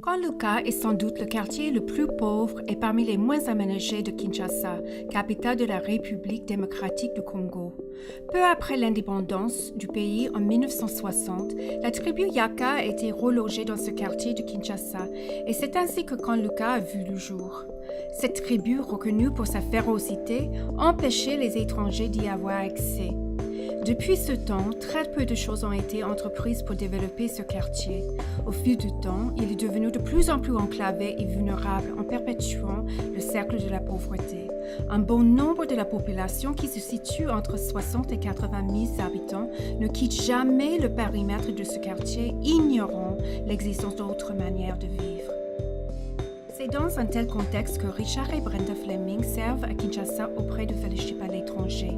Gianluca est sans doute le quartier le plus pauvre et parmi les moins aménagés de Kinshasa, capitale de la République démocratique du Congo. Peu après l'indépendance du pays en 1960, la tribu Yaka a été relogée dans ce quartier de Kinshasa et c'est ainsi que Gianluca a vu le jour. Cette tribu, reconnue pour sa férocité, empêchait les étrangers d'y avoir accès. Depuis ce temps, très peu de choses ont été entreprises pour développer ce quartier. Au fil du temps, il est devenu de plus en plus enclavé et vulnérable en perpétuant le cercle de la pauvreté. Un bon nombre de la population, qui se situe entre 60 et 80 000 habitants, ne quitte jamais le périmètre de ce quartier, ignorant l'existence d'autres manières de vivre. C'est dans un tel contexte que Richard et Brenda Fleming servent à Kinshasa auprès de fellowships à l'étranger.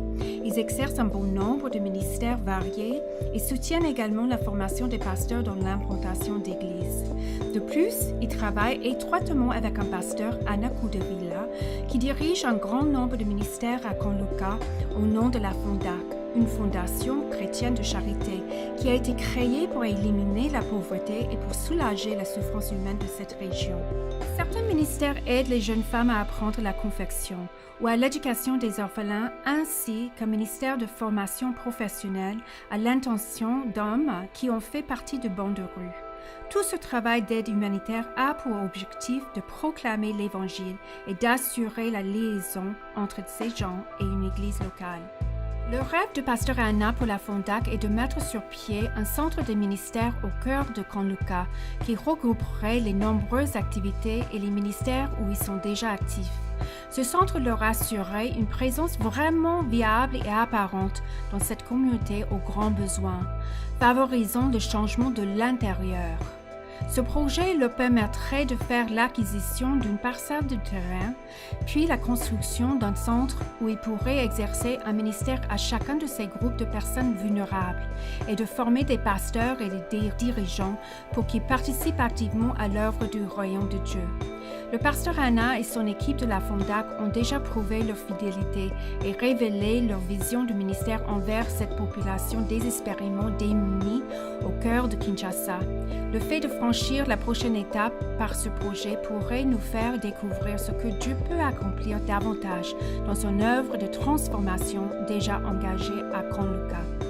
Ils exercent un bon nombre de ministères variés et soutiennent également la formation des pasteurs dans l'implantation d'églises. De plus, ils travaillent étroitement avec un pasteur, Anna Kudevilla, qui dirige un grand nombre de ministères à Gianluca au nom de la FONDAC, une fondation chrétienne de charité qui a été créée pour éliminer la pauvreté et pour soulager la souffrance humaine de cette région. Certains ministères aident les jeunes femmes à apprendre la confection ou à l'éducation des orphelins, ainsi qu'un ministère de formation professionnelle à l'intention d'hommes qui ont fait partie de bandes de rue. Tout ce travail d'aide humanitaire a pour objectif de proclamer l'Évangile et d'assurer la liaison entre ces gens et une église locale. Le rêve de Pasteur Anna pour la FONDAC est de mettre sur pied un centre de ministère au cœur de Gianluca qui regrouperait les nombreuses activités et les ministères où ils sont déjà actifs. Ce centre leur assurerait une présence vraiment viable et apparente dans cette communauté aux grands besoins, favorisant le changement de l'intérieur. Ce projet leur permettrait de faire l'acquisition d'une parcelle de terrain, puis la construction d'un centre où ils pourraient exercer un ministère à chacun de ces groupes de personnes vulnérables et de former des pasteurs et des dirigeants pour qu'ils participent activement à l'œuvre du royaume de Dieu. Le pasteur Anna et son équipe de la FONDAC ont déjà prouvé leur fidélité et révélé leur vision du ministère envers cette population désespérément démunie au cœur de Kinshasa. Le fait de franchir la prochaine étape par ce projet pourrait nous faire découvrir ce que Dieu peut accomplir davantage dans son œuvre de transformation déjà engagée à Gianluca.